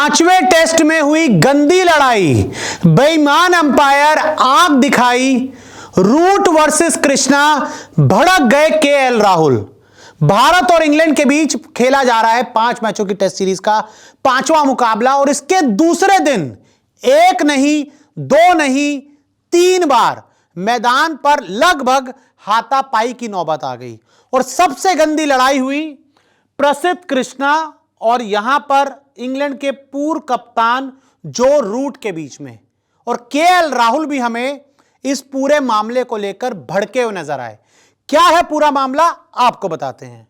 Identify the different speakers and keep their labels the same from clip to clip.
Speaker 1: पांचवें टेस्ट में हुई गंदी लड़ाई, बेईमान अंपायर आंख दिखाई, रूट वर्सेस कृष्णा, भड़क गए केएल राहुल। भारत और इंग्लैंड के बीच खेला जा रहा है 5 मैचों की टेस्ट सीरीज का 5वां मुकाबला और इसके दूसरे दिन एक नहीं, दो नहीं, 3 बार मैदान पर लगभग हाथापाई की नौबत आ गई और सबसे गंदी लड़ाई हुई प्रसिद्ध कृष्णा और यहां पर इंग्लैंड के पूर्व कप्तान जो रूट के बीच में। और केएल राहुल भी हमें इस पूरे मामले को लेकर भड़के हुए नजर आए। क्या है पूरा मामला आपको बताते हैं।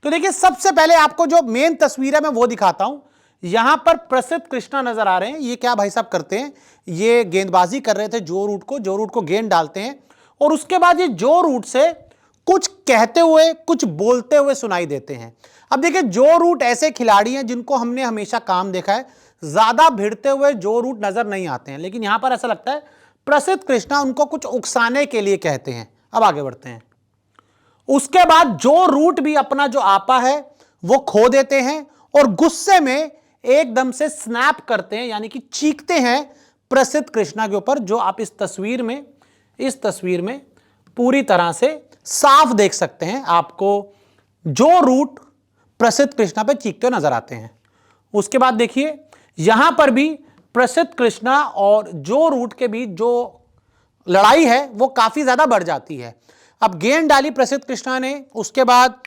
Speaker 1: तो देखिए, सबसे पहले आपको जो मेन तस्वीर है मैं वो दिखाता हूं। यहां पर प्रसिद्ध कृष्णा नजर आ रहे हैं। ये क्या भाई साहब करते हैं, ये गेंदबाजी कर रहे थे जो रूट को गेंद डालते हैं और उसके बाद ये जो रूट से कुछ कहते हुए, कुछ बोलते हुए सुनाई देते हैं। अब देखिए, जो रूट ऐसे खिलाड़ी हैं जिनको हमने हमेशा काम देखा है, ज्यादा भिड़ते हुए जो रूट नजर नहीं आते हैं, लेकिन यहां पर ऐसा लगता है प्रसिद्ध कृष्णा उनको कुछ उकसाने के लिए कहते हैं। अब आगे बढ़ते हैं। उसके बाद जो रूट भी अपना जो आपा है वो खो देते हैं और गुस्से में एकदम से स्नैप करते हैं, यानी कि चीखते हैं प्रसिद्ध कृष्णा के ऊपर, जो आप इस तस्वीर में पूरी तरह से साफ देख सकते हैं। आपको जो रूट प्रसिद्ध कृष्णा पे चीखते हुए नजर आते हैं। उसके बाद देखिए, यहां पर भी प्रसिद्ध कृष्णा और जो रूट के बीच जो लड़ाई है वो काफी ज्यादा बढ़ जाती है। अब गेंद डाली प्रसिद्ध कृष्णा ने, उसके बाद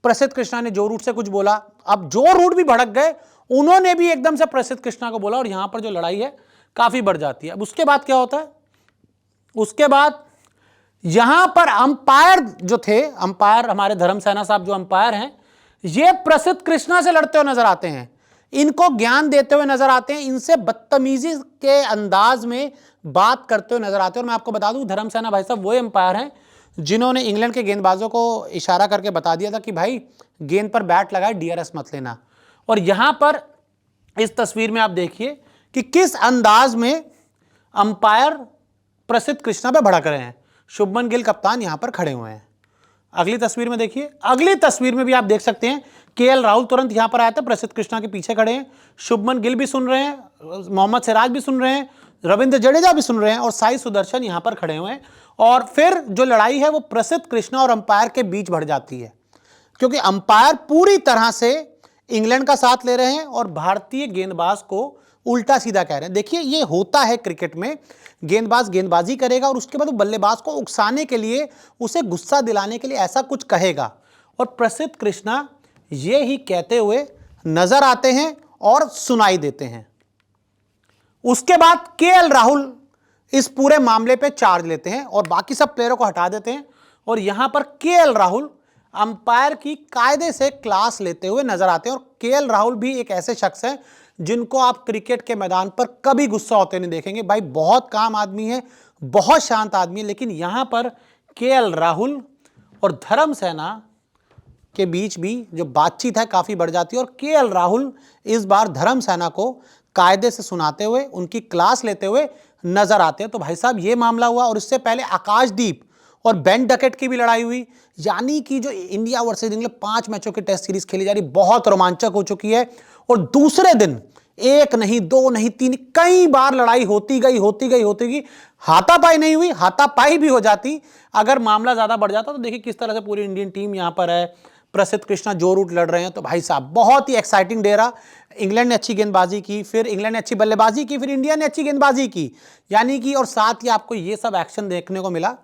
Speaker 1: प्रसिद्ध कृष्णा ने जो रूट से कुछ बोला। अब जो रूट भी भड़क गए, उन्होंने भी एकदम से प्रसिद्ध कृष्णा को बोला और यहां पर जो लड़ाई है काफी बढ़ जाती है। अब उसके बाद क्या होता है, उसके बाद यहां पर अंपायर जो थे, अंपायर हमारे धर्मसेना साहब जो अंपायर हैं, ये प्रसिद्ध कृष्णा से लड़ते हुए नजर आते हैं, इनको ज्ञान देते हुए नजर आते हैं, इनसे बदतमीजी के अंदाज में बात करते हुए नजर आते हैं। और मैं आपको बता दूं, धर्मसेना भाई साहब वो अंपायर हैं जिन्होंने इंग्लैंड के गेंदबाजों को इशारा करके बता दिया था कि भाई गेंद पर बैट लगाए, डीआरएस मत लेना। और यहां पर इस तस्वीर में आप देखिए कि किस अंदाज में अंपायर प्रसिद्ध कृष्णा पे भड़क रहे हैं। शुभमन गिल कप्तान यहां पर खड़े हुए हैं। अगली तस्वीर में देखिए, अगली तस्वीर में भी आप देख सकते हैं केएल राहुल तुरंत यहां पर आए थे, प्रसिद्ध कृष्णा के पीछे खड़े हैं। शुभमन गिल भी सुन रहे हैं, मोहम्मद सिराज भी सुन रहे हैं, रविंद्र जडेजा भी सुन रहे हैं और साई सुदर्शन यहां पर खड़े हुए हैं। और फिर जो लड़ाई है वो प्रसिद्ध कृष्णा और अंपायर के बीच बढ़ जाती है, क्योंकि अंपायर पूरी तरह से इंग्लैंड का साथ ले रहे हैं और भारतीय गेंदबाज को उल्टा सीधा कह रहे हैं। देखिए, ये होता है क्रिकेट में, गेंदबाज गेंदबाजी करेगा और उसके बाद वो बल्लेबाज को उकसाने के लिए, उसे गुस्सा दिलाने के लिए ऐसा कुछ कहेगा और प्रसिद्ध कृष्णा ये ही कहते हुए नजर आते हैं और सुनाई देते हैं। उसके बाद केएल राहुल इस पूरे मामले पे चार्ज लेते हैं और बाकी सब प्लेयरों को हटा देते हैं और यहां पर केएल राहुल अंपायर की कायदे से क्लास लेते हुए नजर आते हैं। और केएल राहुल भी एक ऐसे शख्स हैं जिनको आप क्रिकेट के मैदान पर कभी गुस्सा होते नहीं देखेंगे। भाई बहुत काम आदमी है, बहुत शांत आदमी है, लेकिन यहां पर केएल राहुल और धर्मसेना के बीच भी जो बातचीत है काफी बढ़ जाती है और केएल राहुल इस बार धर्मसेना को कायदे से सुनाते हुए, उनकी क्लास लेते हुए नजर आते हैं। तो भाई साहब ये मामला हुआ और इससे पहले आकाशदीप और बेन डकेट की भी लड़ाई हुई, यानी कि जो इंडिया वर्सेस इंग्लैंड 5 मैचों की टेस्ट सीरीज खेली जा रही, बहुत रोमांचक हो चुकी है। और दूसरे दिन एक नहीं, दो नहीं, 3, कई बार लड़ाई होती गई। हाथापाई नहीं हुई, हाथापाई भी हो जाती अगर मामला ज्यादा बढ़ जाता। तो देखिए किस तरह से पूरी इंडियन टीम यहां पर है, प्रसिद्ध कृष्णा जो रूट लड़ रहे हैं। तो भाई साहब बहुत ही एक्साइटिंग डे रहा। इंग्लैंड ने अच्छी गेंदबाजी की, फिर इंग्लैंड ने अच्छी बल्लेबाजी की, फिर इंडिया ने अच्छी गेंदबाजी की, यानी कि और साथ ही आपको ये सब एक्शन देखने को मिला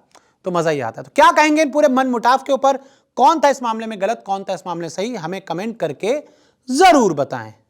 Speaker 1: तो मजा ही आता है। तो क्या कहेंगे इन पूरे मनमुटाव के ऊपर, कौन था इस मामले में गलत, कौन था इस मामले में सही, हमें कमेंट करके जरूर बताएं।